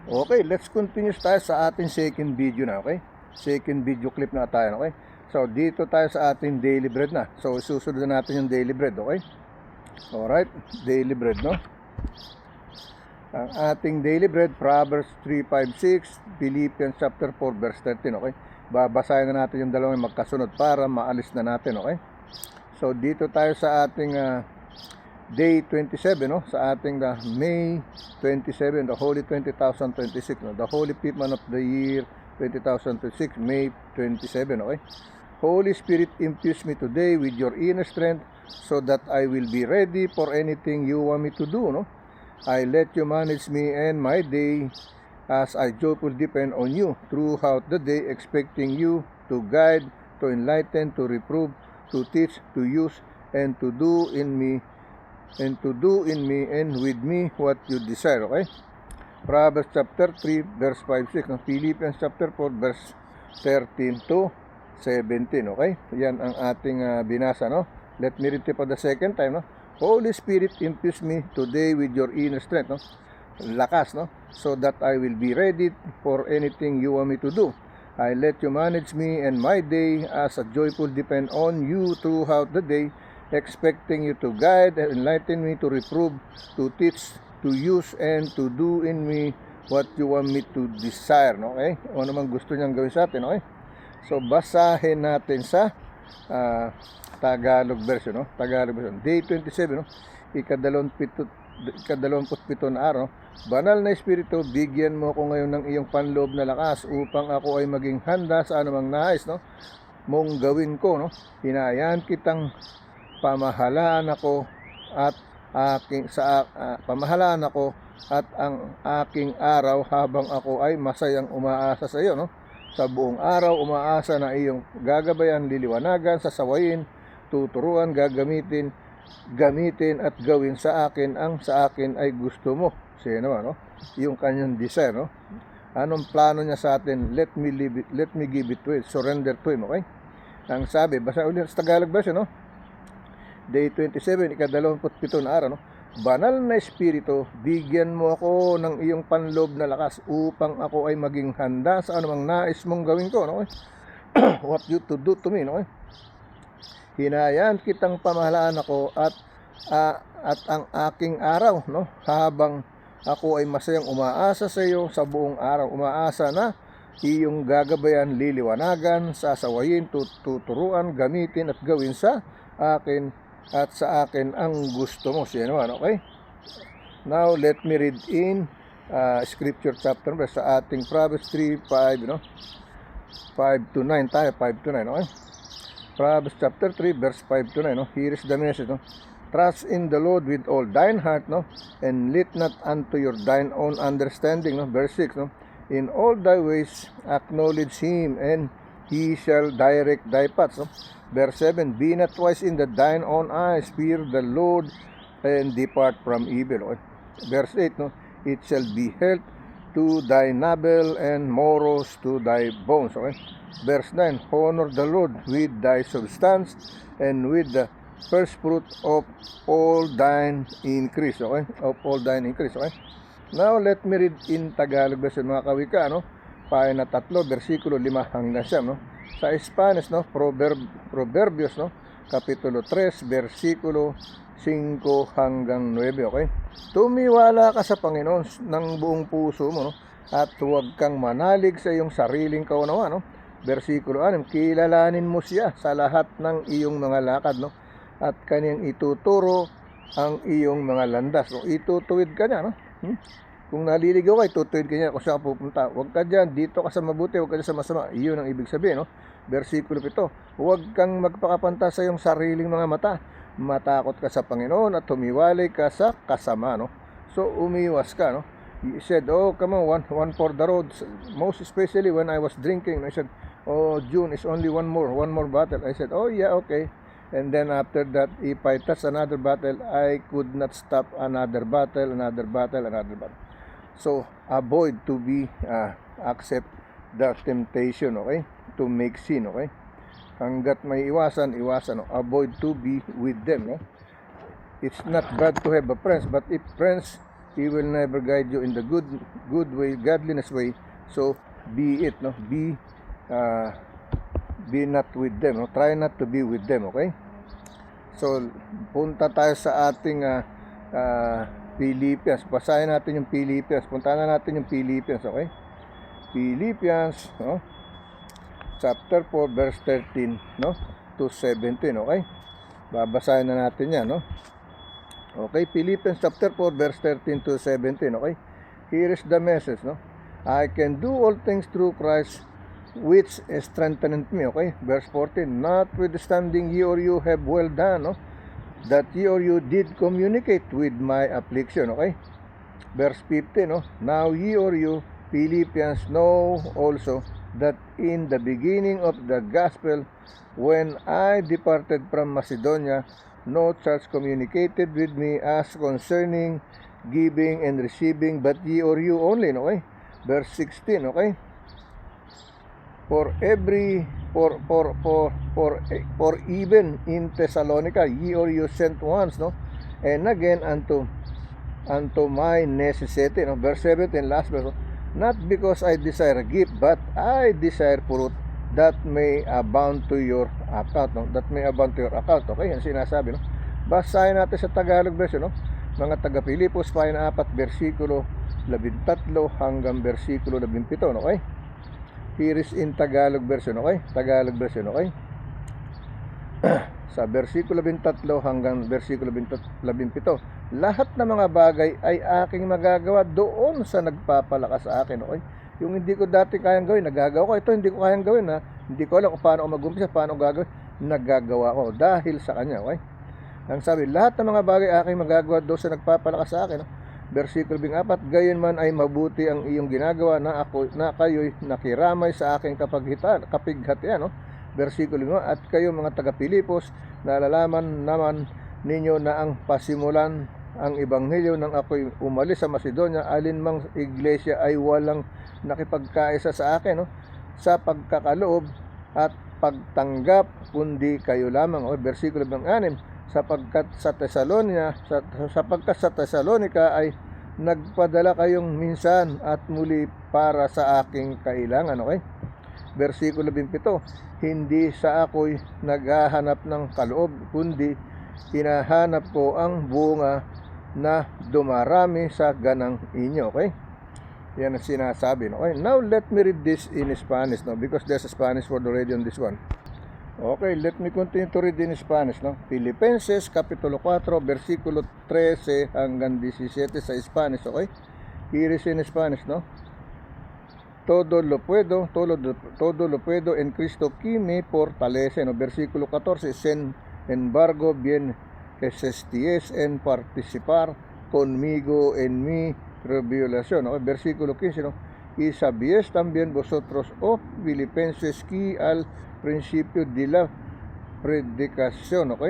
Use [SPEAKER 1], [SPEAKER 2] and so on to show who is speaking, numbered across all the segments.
[SPEAKER 1] Okay, let's continue tayo sa ating second video na, okay? Second video clip na tayo, okay? So, dito tayo sa ating daily bread na. So, susunod na natin yung daily bread, okay? Alright, daily bread, no? Ang ating daily bread, Proverbs 3:5-6, Philippians chapter 4, verse 13, okay? Babasahin na natin yung dalawang magkasunod para maalis na natin, okay? So, dito tayo sa ating day 27, no? Sa ating May 27, the Holy 20,026, no? The Holy Fifth month of the year 20,026, May 27, okay? Holy Spirit, infuse me today with your inner strength so that I will be ready for anything you want me to do, no? I let you manage me and my day as I joyfully depend on you throughout the day, expecting you to guide, to enlighten, to reprove, to teach, to use, and to do in me and with me what you desire, okay? Proverbs chapter 3 verse 5-6, Philippians chapter 4 verse 13 to 17, okay? Yan ang ating binasa, no? Let me read it for the second time, no? Holy Spirit, infuse me today with your inner strength, no? Lakas, no? So that I will be ready for anything you want me to do. I let you manage me and my day as a joyful depend on you throughout the day, expecting you to guide and enlighten me, to reprove, to teach, to use, and to do in me what you want me to desire, no? Okay? O naman gusto niyang gawin sa atin, okay? So, basahin natin sa Tagalog version, no? Tagalog version. Day 27, no? Ikadalawamput-pito na araw, no? Banal na Espiritu, bigyan mo ako ngayon ng iyong panloob na lakas upang ako ay maging handa sa anumang nais, no? Mong gawin ko, no? Hinayaan kitang pamahalaan ako at ang aking araw habang ako ay masayang umaasa sa iyo, no? Sa buong araw umaasa na iyong gagabayan, liliwanagan, sasawayin, tuturuan, gamitin at gawin sa akin ang sa akin ay gusto mo. Siya naman, no? Yung kanyang desire, no? Anong plano niya sa atin? Let me give it to it. Surrender to him, okay? Ang sabi, basa ulit sa Tagalog version, no? Day 27, ikadalawamput-pito na araw, no? Banal na Espiritu, bigyan mo ako ng iyong panloob na lakas upang ako ay maging handa sa anumang nais mong gawin ko, no? What you to do to me, no? Hinayaan kitang pamahalaan ako at ang aking araw, no? Habang ako ay masayang umaasa sa iyo sa buong araw, umaasa na iyong gagabayan, liliwanagan, sasawayin, tuturuan, gamitin at gawin sa akin at sa akin ang gusto mo. Siya naman, okay? Now, let me read in scripture chapter sa ating Proverbs 3:5, no? 5-9 tayo, 5-9, okay? Proverbs chapter 3, verse 5-9, no? Here is the message, no? Trust in the Lord with all thine heart, no? And lean not unto your thine own understanding, no? Verse 6, no? In all thy ways acknowledge him, and he shall direct thy paths, no? Verse 7, be not wise in thine own eyes, fear the Lord, and depart from evil. Okay? Verse 8, no? It shall be health to thy navel and morrows to thy bones. Okay? Verse 9, honor the Lord with thy substance and with the first fruit of all thine increase. Okay? Of all thine increase. Okay? Now, let me read in Tagalog version, mga kawika, no? Pahina 3, versikulo 5-9, no? Sa Spanish, no? Proverbios, no? Kapitulo 3, versikulo 5-9, okay? Tumiwala ka sa Panginoon ng buong puso mo, no? At huwag kang manalig sa iyong sariling kaunawaan, no? Versikulo 6, kilalanin mo siya sa lahat ng iyong mga lakad, no? At kanyang ituturo ang iyong mga landas, no? Itutuwid ka niya, no? Kung naliligaw ka, itutuwid ka niya kung saan pupunta. Huwag ka dyan, dito ka sa mabuti, huwag ka dyan sa masama. Iyon ang ibig sabihin, no? Versikulo 7, huwag kang magpakapanta sa iyong sariling mga mata. Matakot ka sa Panginoon at humiwalay ka sa kasama, no? So, umiwas ka, no? He said, oh, come on, one for the road. Most especially when I was drinking, I said, oh, June is only one more battle. I said, oh, yeah, okay. And then after that, if I touch another battle, I could not stop another battle. So, avoid to be, accept the temptation, okay? To make sin, okay? Hanggat may iwasan, no? Avoid to be with them, no? It's not bad to have a friends, but if friends He will never guide you in the good way, godliness way. So be it, no? Be not with them, no? Try not to be with them, okay? So punta tayo sa ating Philippians. Basahin natin yung Philippians. Puntahan na natin yung Philippians, okay? Philippians, no? Chapter 4 verse 13, no? To 17, okay? Babasahin na natin yan, no? Okay, Philippians chapter 4 verse 13 to 17, okay? Here is the message, no? I can do all things through Christ which strengtheneth me, okay? Verse 14, notwithstanding ye or you have well done, no? That ye or you did communicate with my affliction, okay? Verse 15, no? Now ye or you, Philippians, know also that in the beginning of the gospel, when I departed from Macedonia, no church communicated with me as concerning giving and receiving, but ye or you only, okay? Verse 16, okay? For even in Thessalonica, ye or you sent once, no? And again unto my necessity, no? Verse 17, last verse, no? Not because I desire a gift, but I desire fruit that may abound to your account, no? That may abound to your account, okay? Yan sinasabi, no? Basahin natin sa Tagalog version, no? Mga taga Pilipos, pahina 4, versikulo 13 hanggang versikulo 17, okay? Here is in Tagalog version, okay? Tagalog version, okay? Sa versikulo 13 hanggang versikulo 17, lahat ng mga bagay ay aking magagawa doon sa nagpapalakas sa akin, okay? Yung hindi ko dati kayang gawin, nagagawa ko. Ito hindi ko kayang gawin, ha? Hindi ko alam kung paano ako mag-umpisa, paano ko gagawin. Nagagawa ko dahil sa Kanya, okay? Ang sabi, lahat ng mga bagay aking magagawa doon sa nagpapalakas sa akin, no? Versikulo 14, gayon man ay mabuti ang iyong ginagawa na kayo'y nakiramay sa aking kapighatian, no? Versikulo 5, at kayo mga taga-Pilipos, nalalaman naman ninyo na ang pasimulan ang ebanghelyo nang ako'y umalis sa Macedonia, alinmang iglesia ay walang nakipagkaisa sa akin, no? Sa pagkakaloob at pagtanggap, kundi kayo lamang. O, versikulo 6, sapagkat sa Thessalonica ay nagpadala kayong minsan at muli para sa aking kailangan, okay? Versikulo 27, hindi sa ako'y naghahanap ng kaloob, kundi hinahanap ko ang bunga na dumarami sa ganang inyo, okay? Yan ang sinasabi, no? Okay, now let me read this in Spanish, no? Because there's a Spanish word already on this one. Okay, let me continue to read in Spanish, no? Filipenses kapitulo 4 versikulo 13 hanggang 17 sa Spanish, okay? Here is in Spanish, no? Todo lo puedo en Cristo que me fortalece, no? Versikulo 14, sin embargo bien que estés en participar conmigo en mi tribulación, ¿no? Versículo 15, ¿no? Y sabíais también vosotros, oh Filipenses, que al principio de la predicación, ¿ok?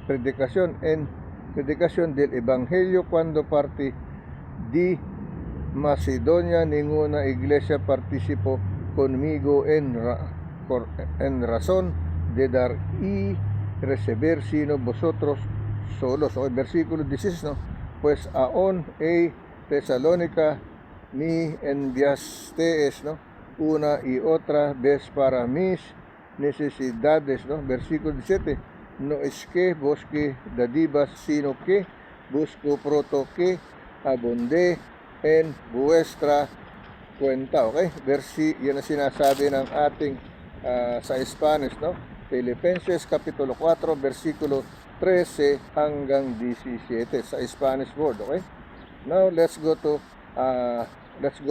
[SPEAKER 1] Predicación del Evangelio, cuando partí de Macedonia, ninguna iglesia participó conmigo en razón de dar y recibir, sino vosotros solos. O versículo 16, ¿no? Pues aún Tesalónica me enviasteis, ¿no? Una y otra vez para mis necesidades, ¿no? Versículo 17, no es que busque dadivas, sino que busco pronto que abunde en vuestra cuenta, okay? Yan ang sinasabi ng ating sa Spanish, no? Filipenses kapitulo 4 versikulo 13 hanggang 17 sa Spanish word, okay? Now let's go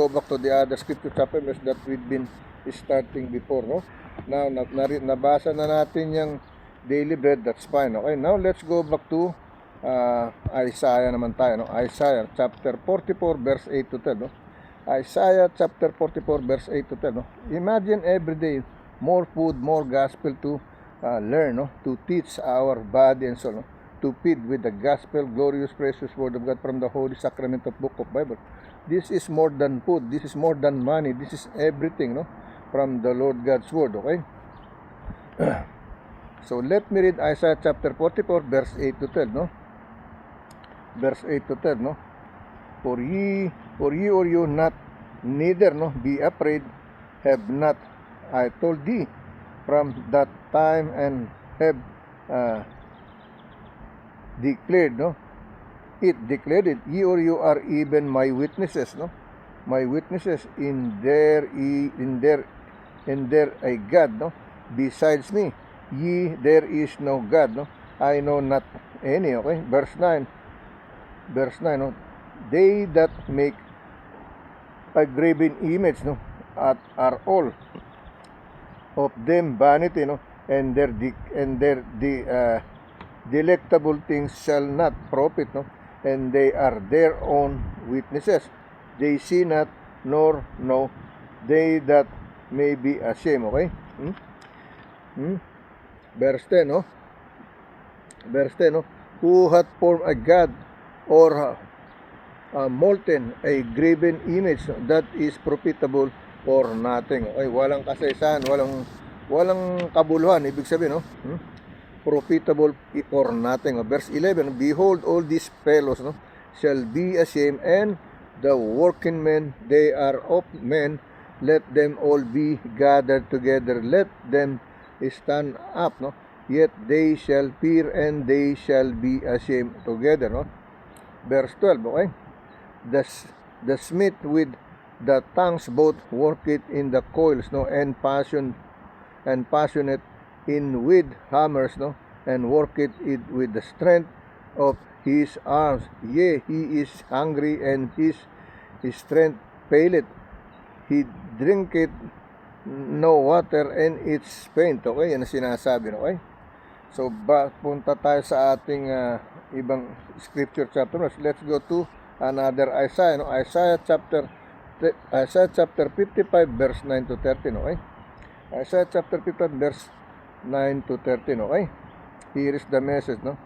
[SPEAKER 1] back to the other scripture chapters that we've been starting before, no? Now nabasa na natin yung daily bread, that's fine, okay? Now let's go back to Isaiah naman tayo, no? Isaiah chapter 44 verse 8 to 10, no? Isaiah chapter 44 verse 8 to 10, no? Imagine every day more food, more gospel to learn, no? To teach our body and soul, no? To feed with the gospel, glorious, precious word of God from the holy sacrament of book of Bible. This is more than food, this is more than money, this is everything, no? From the Lord God's word, okay? So let me read Isaiah chapter 44 verse 8 to 12, no? verse 8 to 10, no? For ye or you not, neither, no, be afraid, have not I told thee from that time, and have declared, no, declared it, ye or you are even my witnesses, no, my witnesses in their a God, no, besides me, ye there is no God, no, I know not any. Okay, verse 9, no, they that make a graven image, no, are all of them vanity, no, and their delectable things shall not profit, no, and they are their own witnesses. They see not, nor know they that may be ashamed. Okay? Verse 10, no? Verse 10, no? Who hath formed a god or molten a graven image that is profitable for nothing. Okay? Walang kasaysayan, walang kabuluhan. Ibig sabihin, no? Profitable for nothing. Verse 11, behold, all these fellows, no, shall be ashamed, and the workingmen, they are of men, let them all be gathered together, let them stand up, no, yet they shall fear, and they shall be ashamed together, no. Verse 12, okay, the smith with the tongues both work it in the coils, no, and passionate in with hammers, no, and work it with the strength of his arms. Yea, he is hungry, and his strength faileth. He drinketh no water, and it's faint. Okay, yan ang sinasabi, okay? So, punta tayo sa ating ibang scripture chapter. Let's go to another Isaiah, no? Isaiah chapter 55, verse 9 to 13, okay? Isaiah chapter 55, verse 9 to 13, okay? Here is the message, no?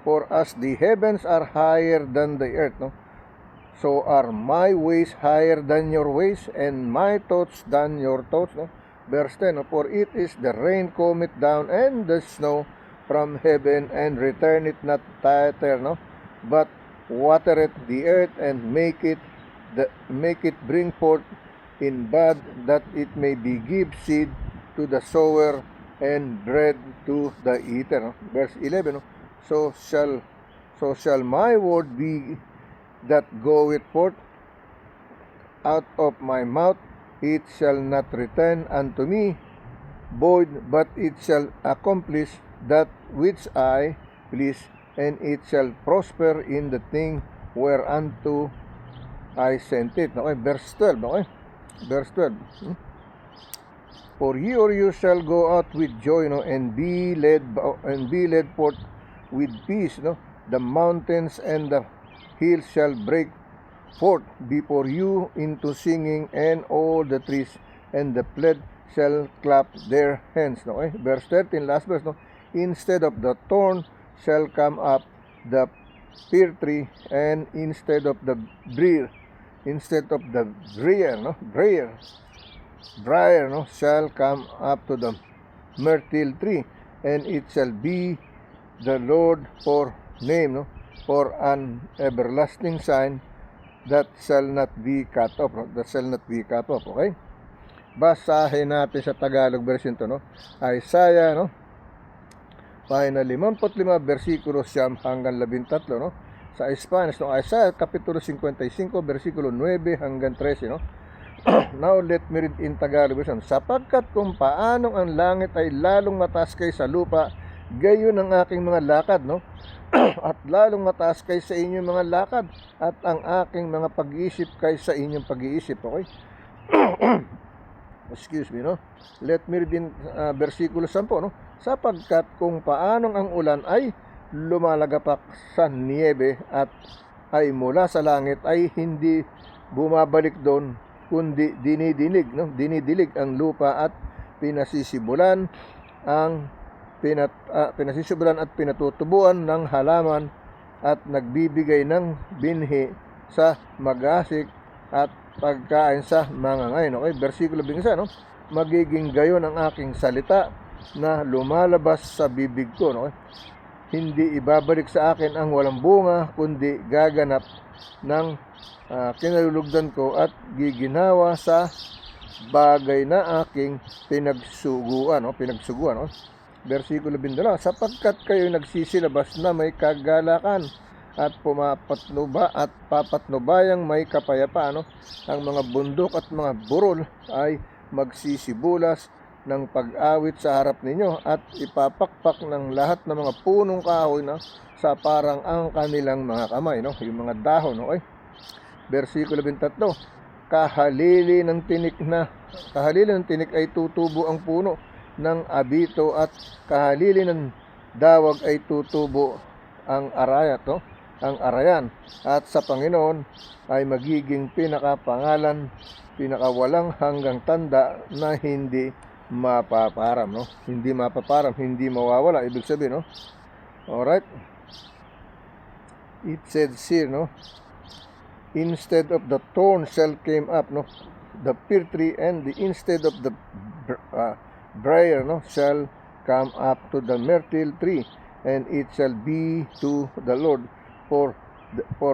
[SPEAKER 1] For as the heavens are higher than the earth, no, so are my ways higher than your ways, and my thoughts than your thoughts, no? Verse 10, no? For it is the rain cometh down, and the snow from heaven, and returneth not thither, no, but watereth the earth, and make it bring forth in bud, that it may be give seed to the sower, and bread to the eater, no? Verse 11, no? So shall my word be that goeth forth out of my mouth, it shall not return unto me void, but it shall accomplish that which I please, and it shall prosper in the thing whereunto I sent it. Okay, verse 12, okay? Verse 12. For ye or you shall go out with joy, no, and be led forth with peace, no. The mountains and the hills shall break forth before you into singing, and all the trees and the plant shall clap their hands, no. Okay? Verse 13, last verse, no. Instead of the thorn shall come up the fir tree, and instead of the briar, briar, no, shall come up to the myrtle tree, and it shall be the Lord for name, no, for an everlasting sign that shall not be cut off, no? That shall not be cut off. Okay, basahin natin sa Tagalog version to, no? Isaiah, no, pahina 55, versikulo 9 hanggang 13, no? Sa Spanish, no, Isaiah kapitulo 55, versikulo 9 hanggang 13, no? Now let me read in Tagalog version. Sapagkat kung paanong ang langit ay lalong mataas kaysa lupa, gayon ang aking mga lakad, no? At lalong mataas kaysa inyong mga lakad, at ang aking mga pag-iisip kaysa inyong pag-iisip. Okay? Excuse me, no? Let me read in versikulo 10, no? Sapagkat kung paanong ang ulan ay lumalagapak sa niebe, at ay mula sa langit, ay hindi bumabalik doon, kundi dinidilig ang lupa, at pinasisibulan at pinatutubuan ng halaman, at nagbibigay ng binhi sa mag-asik at pagkain sa mga ngayon. Okay, versikulo 21, no? Magiging gayon ang aking salita na lumalabas sa bibig ko, no? hindi ibabalik sa akin ang walang bunga, kundi gaganap ng kinalulugdan ko at giginawa sa bagay na aking pinagsuguan. Versikulo 22, sapagkat kayo nagsisilabas na may kagalakan at papatnubayang may kapayapaan, ang mga bundok at mga burol ay magsisibulas ng pag-awit sa harap ninyo at ipapakpak ng lahat ng mga punong kahoy na sa parang ang kanilang mga kamay, yung mga dahon. Okay? Versikulo 23, kahalili ng tinik ay tutubo ang puno ng abito at kahalili ng dawag ay tutubo ang arayan, at sa Panginoon ay magiging pinakapangalan, pinakawalang hanggang tanda na hindi mapaparam, hindi mapaparam, hindi mawawala, ibig sabihin, alright, it says here, instead of the thorn shall came up, the fir tree, and instead of the briar, shall come up to the myrtle tree, and it shall be to the Lord for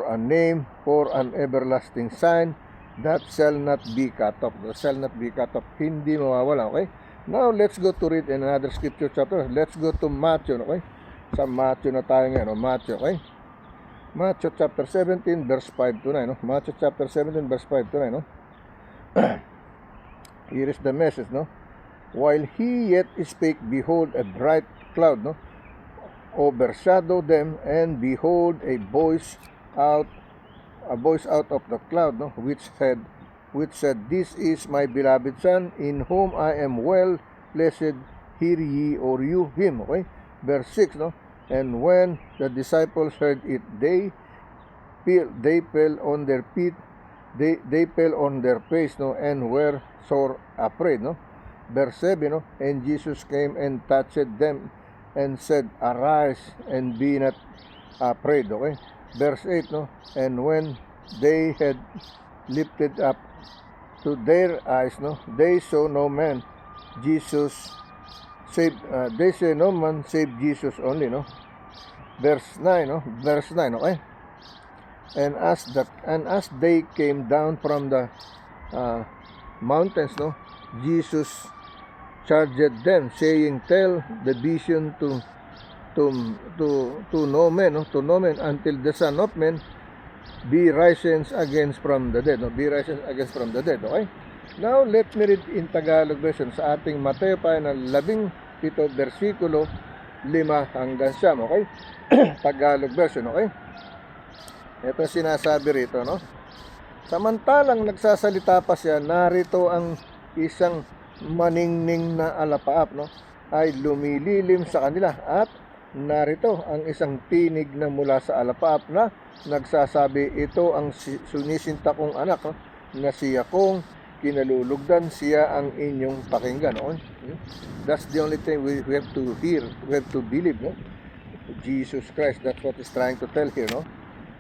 [SPEAKER 1] a name, for an everlasting sign that shall not be cut off. That shall not be cut off, hindi mawawala. Okay? Now let's go to read another scripture chapter. Let's go to Matthew. Okay? Sa Matthew na tayo ngayon. Matthew. Okay? Matthew chapter 17 verse 5 to 9. Matthew chapter 17 verse 5 to 9. Here is the message. While he yet spake, behold, a bright cloud overshadowed them, and behold, a voice out of the cloud, which said, This is my beloved Son, in whom I am well pleased, hear ye or you him. Okay? Verse 6, and when the disciples heard it, they fell on their feet, they fell on their face, and were sore afraid. Verse 7, and Jesus came and touched them and said, Arise, and be not afraid. Okay? Verse 8, and when they had lifted up to their eyes, they saw no man save Jesus only. Verse 9, okay? And as they came down from the mountains, Jesus charged them, saying, Tell the vision to no man, until the Son of Man be risen again from the dead. Be risen again from the dead. Okay? Now, let me read in Tagalog version sa ating Mateo pa na 17 versikulo 5 hanggang 9. Okay? Tagalog version. Okay? Ito sinasabi rito, Samantalang nagsasalita pa siya, narito ang isang maningning na alapaap, ay lumililim sa kanila, at narito ang isang tinig na mula sa alapaap na nagsasabi, ito ang sunisinta kong anak, na siya kong kinalulugdan, siya ang inyong pakinggan. That's the only thing we have to hear, we have to believe. Jesus Christ, that's what he's trying to tell here.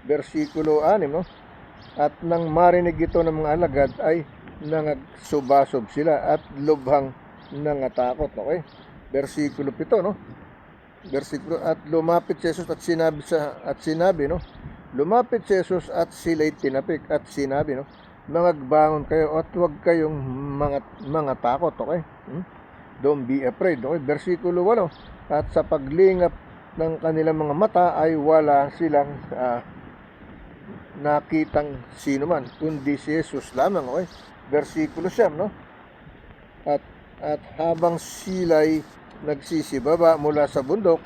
[SPEAKER 1] Versikulo 6, at nang marinig ito ng mga alagad ay nangagsubasob sila at lubhang nangatakot. Okay? Versikulo 7, Versikulo, at lumapit si Jesus at sinabi, lumapit si Jesus at sila'y tinapik at sinabi, mangagbangon kayo at huwag kayong mga takot. Okay? Don't be afraid. Okay? Versikulo 8, at sa paglingap ng kanilang mga mata ay wala silang nakitang sino man, kundi si Jesus lamang. Okay? Versikulo 9, at habang sila'y nagsisibaba mula sa bundok,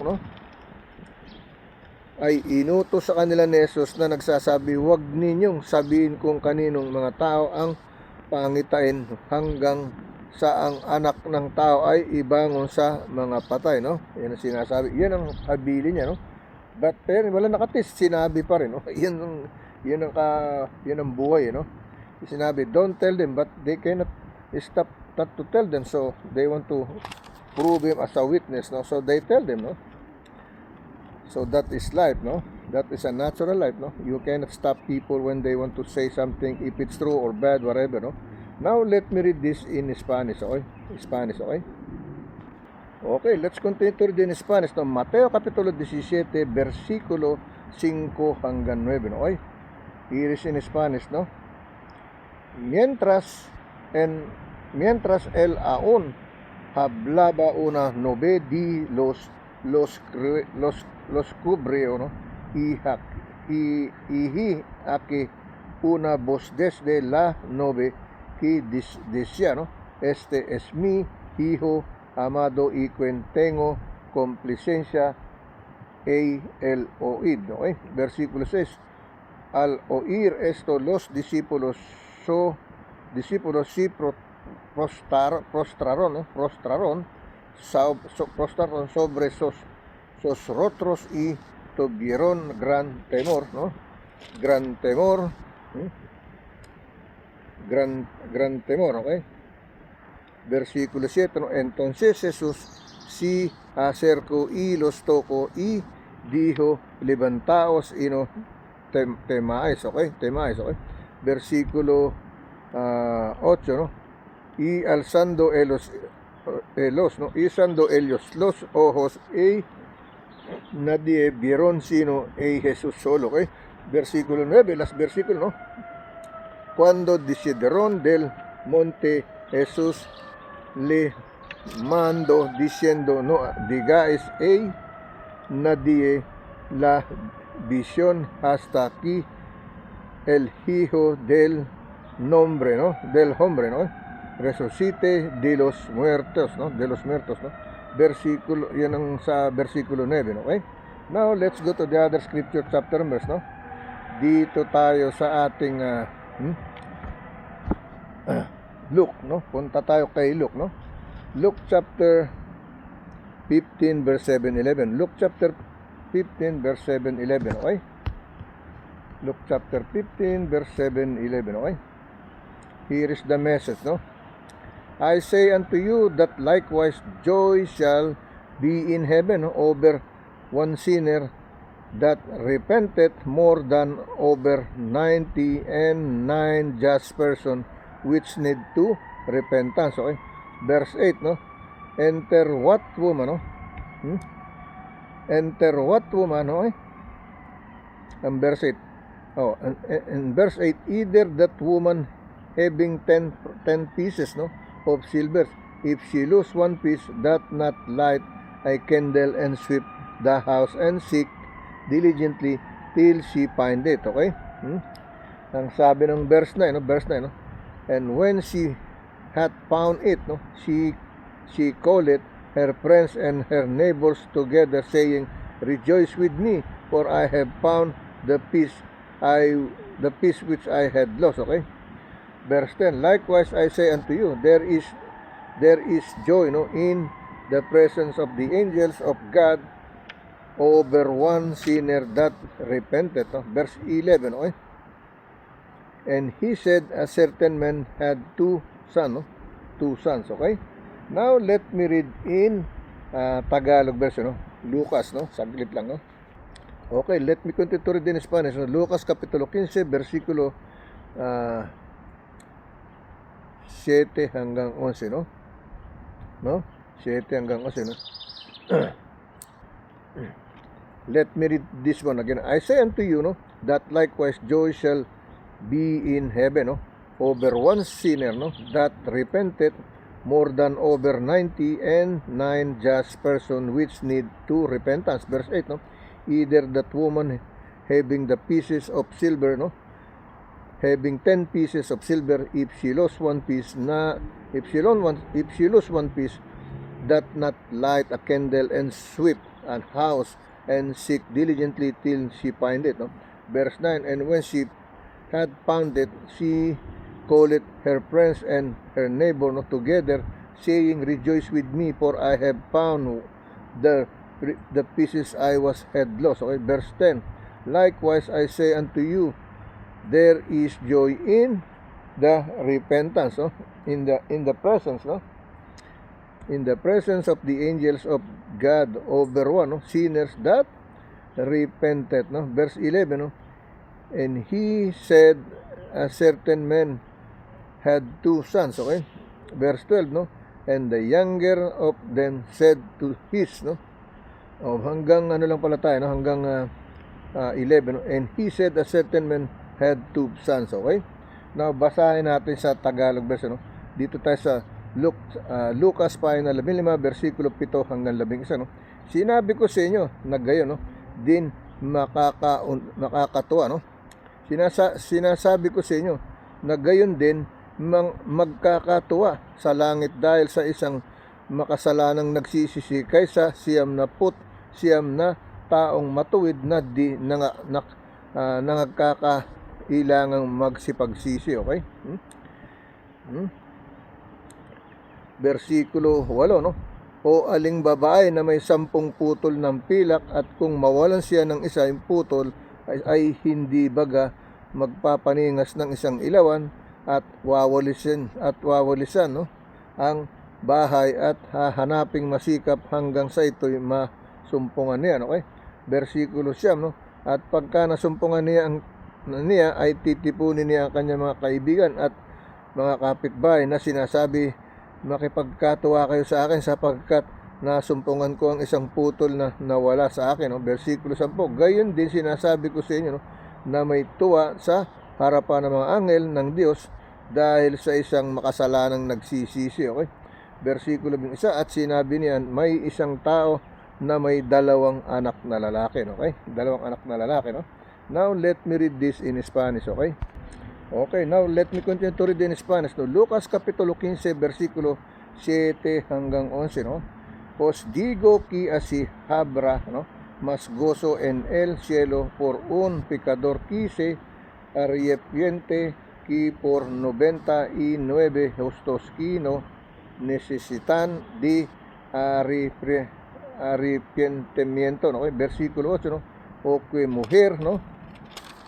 [SPEAKER 1] ay inutos sa kanila ni Jesus na nagsasabi, huwag ninyong sabihin kung kaninong mga tao ang pangitain, hanggang sa ang anak ng tao ay ibangon sa mga patay. Yan ang sinasabi, yan ang habili niya. But pero wala nakatis, sinabi pa rin. Yan ang buhay. Sinabi, don't tell them, but they cannot stop not to tell them, so they want to prove him as a witness. So they tell them. So that is life. That is a natural life. You cannot stop people when they want to say something, if it's true or bad, whatever. Now let me read this in Spanish. Okay? Okay, let's continue to read in Spanish, no? Mateo Kapitulo 17, versikulo 5 hanggang 9, no? Okay? Here is in Spanish, no? Mientras él aún hablaba una nube de los cubrió, ¿no? Y aquí una voz desde la nube que decía, ¿no? Este es mi hijo amado y quien tengo complacencia en el oído, ¿no? Versículo 6. Al oír esto, los discípulos sí prostraron, ¿no? Prostraron sobre sus rostros y tuvieron gran temor, ¿no? Gran temor, gran temor, ¿ok? Versículo 7, ¿no? Entonces Jesús se acercó y los tocó y dijo, levantaos y no temáis, ¿ok? Temáis, ¿ok? Versículo 8, ¿no? Y alzando ellos, ¿no? Y alzando ellos los ojos y nadie vieron sino a Jesús solo, ¿ok? Versículo 9, las versículos, ¿no? Cuando descendieron del monte, Jesús le mandó diciendo, no digáis a nadie la visión hasta aquí el Hijo del hombre, ¿no? Resucite de los muertos, ¿no? De los muertos, ¿no? Versículo, yan ang sa versículo 9, ¿no? Okay? Now, let's go to the other scripture chapter verse, no? Dito tayo sa ating Luke, no? Punta tayo kay Luke, no? Luke chapter 15 verse 7-11. Luke chapter 15 verse 7-11, okay? Luke chapter 15 verse 7-11, okay? Here is the message, no? I say unto you that likewise joy shall be in heaven over one sinner that repenteth more than over 99 just person which need to repentance. Okay? Verse 8, no? Enter what woman, no? Enter what woman, no? Okay? And verse 8. Oh, and verse 8, either that woman having 10 pieces, no, of silver, if she lose one piece, that not light a candle and sweep the house and seek diligently till she find it. Okay? Ang sabi ng verse 9, no? Verse 9, no? And when she had found it, no, she called it her friends and her neighbors together, saying, rejoice with me, for I have found the piece which I had lost. Okay? Verse 10, likewise I say unto you, there is joy, no, in the presence of the angels of God over one sinner that repented. No? Verse 11, okay? And he said, a certain man had two sons, okay? Now let me read in Tagalog version, no? Lucas, no? Saglit lang, no? Okay, let me continue to read in Spanish, no? Lucas Kapitulo 15, versikulo 7 hanggang 11, no? No? 7 hanggang 11, no? Let me read this one again. I say unto you, no, that likewise joy shall be in heaven, no, over one sinner, no, that repented more than over 99 just person which need to repentance. Verse 8, no, either that woman having the pieces of silver, no, having 10 pieces of silver, if she lose one piece, if she lose one piece, that not light a candle and sweep an house and seek diligently till she find it. No? Verse 9, and when she had found it, she called it her friends and her neighbor, no, together, saying, rejoice with me, for I have found the pieces I had lost. Okay? Verse 10, likewise I say unto you, there is joy in the repentance, no? in the presence, no? In the presence of the angels of God over one, no? Sinners that repented. No? Verse 11, no? And he said, a certain man had two sons. Okay? Verse 12, no? And the younger of them said to his, no? Hanggang ano lang pala tayo, no? Hanggang 11, no? And he said, a certain man had 2 sons, okay? Now, basahin natin sa Tagalog version, no? Dito tayo sa Lucas pahina 15, versikulo 7 hanggang 11, no? Sinabi ko sa inyo na gayon, no? Din makakatuwa, no? Sinasabi ko sa inyo na gayon din magkakatuwa sa langit dahil sa isang makasalanang nagsisisi kaysa 99 na taong matuwid na di nangagkakailangang magsipagsisi, okay? Versikulo 8, no? O aling babae na may 10 putol ng pilak at kung mawalan siya ng isa yung putol ay hindi baga magpapaningas ng isang ilawan at wawalisan, no, ang bahay at hahanaping masikap hanggang sa ito'y masumpungan niya, okay? Versikulo 9, no? At pagka nasumpungan niya ay titipunin niya ang kanyang mga kaibigan at mga kapitbahay na sinasabi, makipagkatuwa kayo sa akin sapagkat nasumpungan ko ang isang putol na nawala sa akin, no? Versikulo 10, gayon din sinasabi ko sa inyo, no, na may tuwa sa harapan ng mga anghel ng Diyos dahil sa isang makasalanang nagsisisi, okay? Versikulo 11, at sinabi niyan, may isang tao na may 2 anak na lalaki, okay? 2 anak na lalaki, no? Now, let me read this in Spanish, okay? Okay, now let me continue to read in Spanish, no? Lucas kapitulo 15, versikulo 7 hanggang 11, no? Os digo que así habrá, no, más gozo en el cielo por un pecador que se arrepiente que por 99 justos que no necesitan de arrepentimiento, ¿no? Versículo 8, ¿no? O que mujer, ¿no?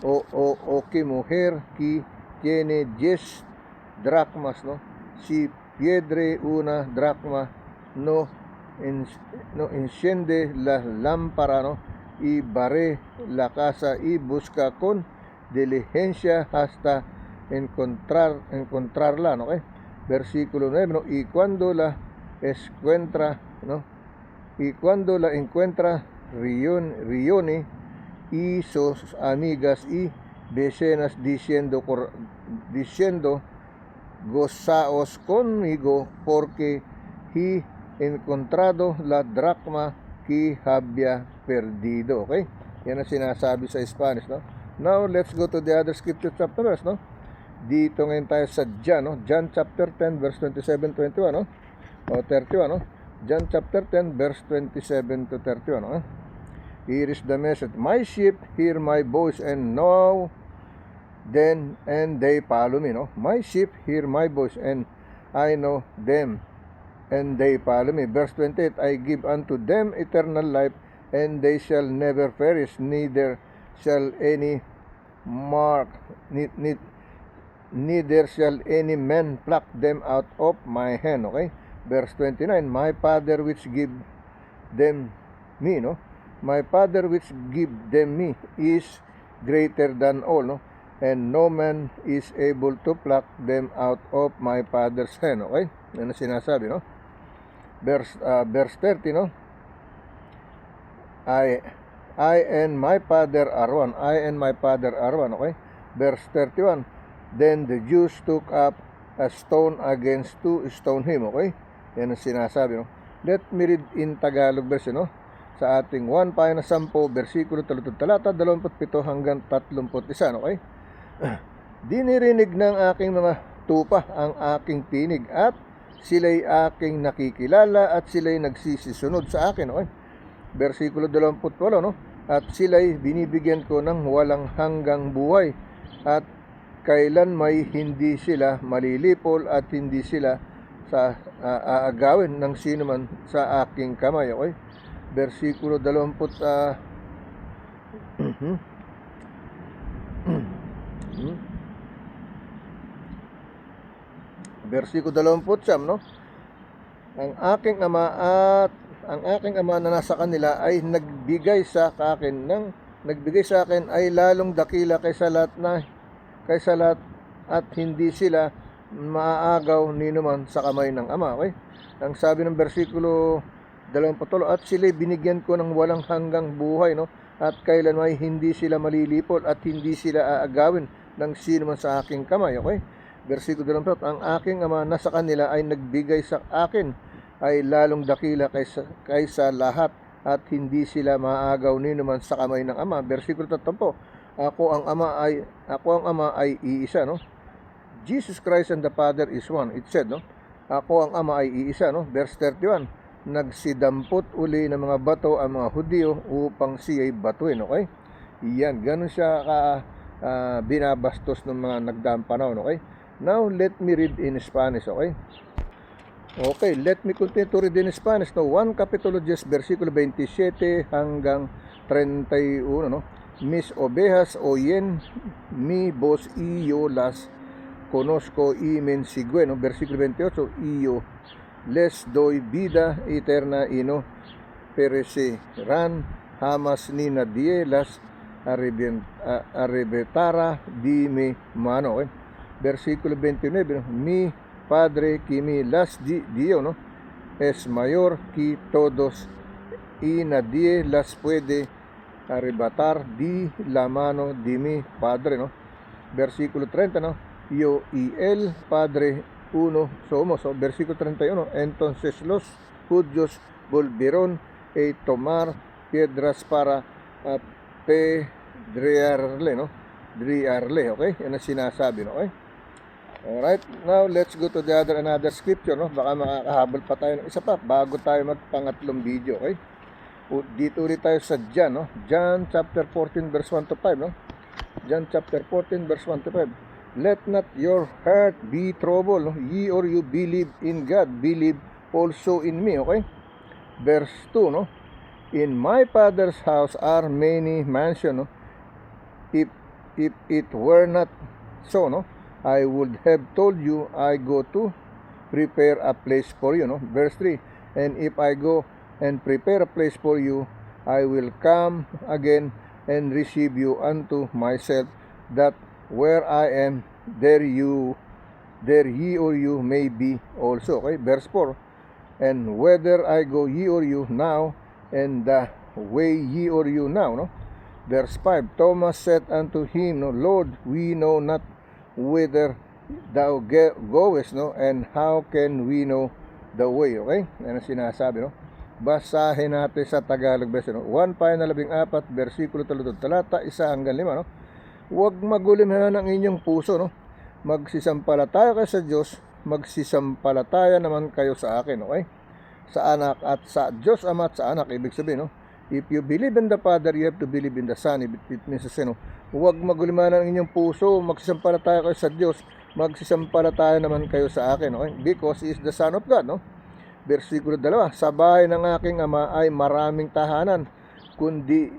[SPEAKER 1] O que mujer que tiene 10 dracmas, ¿no? Si pierde una dracma, no enciende la lámpara, ¿no? Y barre la casa y busca con diligencia hasta encontrarla, ¿no? Versículo 9, ¿no? Y cuando la encuentra, ¿no? Y cuando la encuentra, rione y sus amigas y vecinas diciendo, gozaos conmigo porque he encontrado la dracma que había perdido, okay? Yan ang sinasabi sa Spanish, no? Now, let's go to the other scripture chapter verse, no? Dito ngayon tayo sa John, no? John chapter 10, verse 27-21, no? O 31, no? John chapter 10, verse 27 to 31, no? Here is the message. My sheep hear my voice and know them, and they follow me, no? My sheep hear my voice and I know them, and they follow me. Verse 28, I give unto them eternal life, and they shall never perish, neither shall any neither shall any man pluck them out of my hand, okay? Verse 29, my Father which give them me, no? My Father which give them me is greater than all, no? And no man is able to pluck them out of my Father's hand, okay? Yan ang sinasabi, no? Verse 30, no? I and my Father are one. I and my Father are one, okay? Verse 31, then the Jews took up a stone against to stone him, okay? Yan ang sinasabi, no? Let me read in Tagalog version, no? Sa ating 1 pahina 10, versikulo 3 talata 27 hanggang 31, okay? Dinirinig ng aking mga tupa ang aking tinig at sila'y aking nakikilala at sila'y nagsisisunod sa akin, okay? Versikulo 28, no? At sila'y binibigyan ko ng walang hanggang buhay at kailan may hindi sila malilipol at hindi sila aagawin ng sino man sa aking kamay, okay? Versikulo 20, versikulo 20, no? Ang aking ama na nasa kanila ay nagbigay sa akin ay lalong dakila kaysa lahat at hindi sila maaagaw ni naman sa kamay ng ama, okay? Ang sabi ng versikulo 28, at sila'y binigyan ko ng walang hanggang buhay, no? At kailanman hindi sila malilipol at hindi sila aagawin ng sino man sa aking kamay. Okay? Versikulo 28, ang aking ama na sa kanila ay nagbigay sa akin ay lalong dakila kaysa lahat at hindi sila maagaw ni naman sa kamay ng ama. Versikulo 30, ako ang ama ay iisa, no? Jesus Christ and the Father is one. It said, no? Ako ang ama ay iisa, no? Verse 31, nagsidampot uli ng mga bato ang mga Hudyo upang siya'y batuin. Okay? Yan, ganun siya binabastos ng mga nagdaang panahon. Okay? Now, let me read in Spanish. Okay? Okay, let me continue to read in Spanish. No, 1 Capítulo 10, versikulo 27 hanggang 31. No? Mis ovejas oyen mi voz y yo las conozco y me siguen. No? Versikulo 28, y yo les doy vida eterna y no perecerán jamás ni nadie las arrebatará de mi mano. Okay? Versikulo 29, no? Mi Padre que me las dio, no? Es mayor que todos y nadie las puede arrebatar de la mano de mi Padre, no? Versikulo 30, no? Yo y el Padre uno somos. ¿No? Versikulo 31, entonces los judíos volvieron a tomar piedras para apedrearle, no? Driarle, okay? Yan ang sinasabi, no? Okay? Alright, now let's go to the another scripture, no? Baka makakahabol pa tayo ng isa pa bago tayo magpangatlong video, okay? Dito ulit tayo sa John, no? John chapter 14 verse 1 to 5, no? John chapter 14 verse 1 to 5. Let not your heart be troubled, no? Ye or you believe in God, believe also in me, okay? Verse 2, no? In my Father's house are many mansions, no? If it were not so, no? I would have told you I go to prepare a place for you, no? Verse 3, and if I go and prepare a place for you, I will come again and receive you unto myself, that where I am, there ye or you may be also. Okay, verse 4, and whether I go ye or you now, and the way ye or you now, no? Verse 5, Thomas said unto him, no, Lord, we know not whither thou goest, no? And how can we know the way? Okay? Yan ang sinasabi, no? Basahin natin sa Tagalog version, no? 1:14, versikulo 3, talata 1 hanggang 5, no? Huwag magulimhan ang inyong puso, no? Magsisampalataya kayo sa Diyos, magsisampalataya naman kayo sa akin, okay? Sa anak at sa Diyos Ama at sa anak, ibig sabihin, no? If you believe in the Father, you have to believe in the Son. It means, no? Huwag maguliman ang inyong puso, magsisampalataya kayo sa Diyos, magsisampalataya naman kayo sa akin, okay? Because He is the Son of God, no? Versikulo 2, sa bahay ng aking Ama ay maraming tahanan, kundi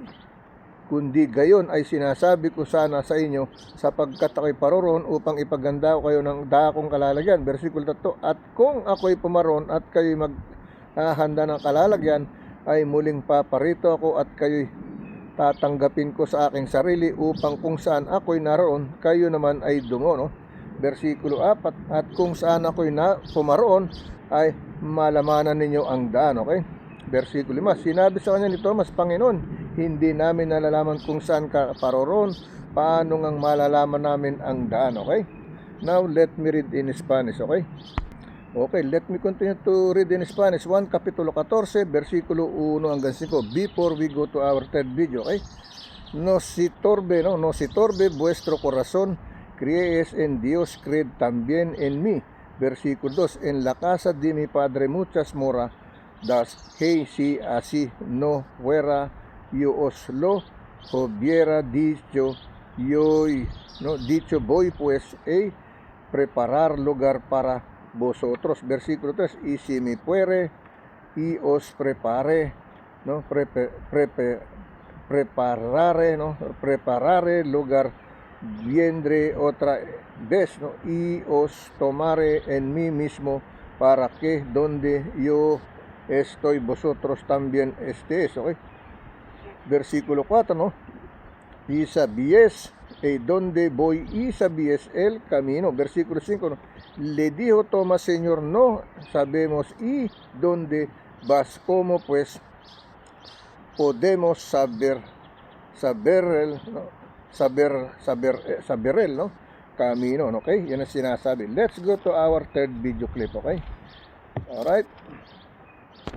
[SPEAKER 1] gayon ay sinasabi ko sana sa inyo, sapagkat ako'y paroroon upang ipaganda ko kayo ng dakong kalalagyan. Versikulo 3, at kung ako'y pumaroon at kayo'y maghahanda ng kalalagyan, ay muling paparito ako at kayo'y tatanggapin ko sa aking sarili, upang kung saan ako'y naroon, kayo naman ay dungo, no? Versikulo 4, at kung saan ako'y pumaroon, ay malamanan ninyo ang daan, okay? Versikulo 5, sinabi sa kanya ni Thomas, Panginoon, hindi namin nalalaman kung saan ka paroroon, paano ngang malalaman namin ang daan, okay? Now, let me read in Spanish, okay? Okay, let me continue to read in Spanish. 1 Capítulo 14, versikulo 1 hanggang 5, before we go to our third video, okay? No si torbe vuestro corazón, crees en Dios, creed también en mí. Versikulo 2, en la casa de mi Padre muchas moras, hey, si así no fuera, yo os lo hubiera dicho, voy pues a preparar lugar para vosotros. Versikulo 3, y si me fuere y os prepare, no, preparare lugar, vendré otra vez, no, y os tomaré en mí mismo, para que donde yo estoy vosotros también estéis, okay? Versikulo 4, no, y sabíais donde voy y sabías el camino. Versículo 5, ¿no? Le dijo Tomás, Señor, no sabemos y dónde vas, ¿cómo pues podemos saber el, no? Camino, okay? Yan ang sinasabi. Let's go to our third video clip, okay? Alright.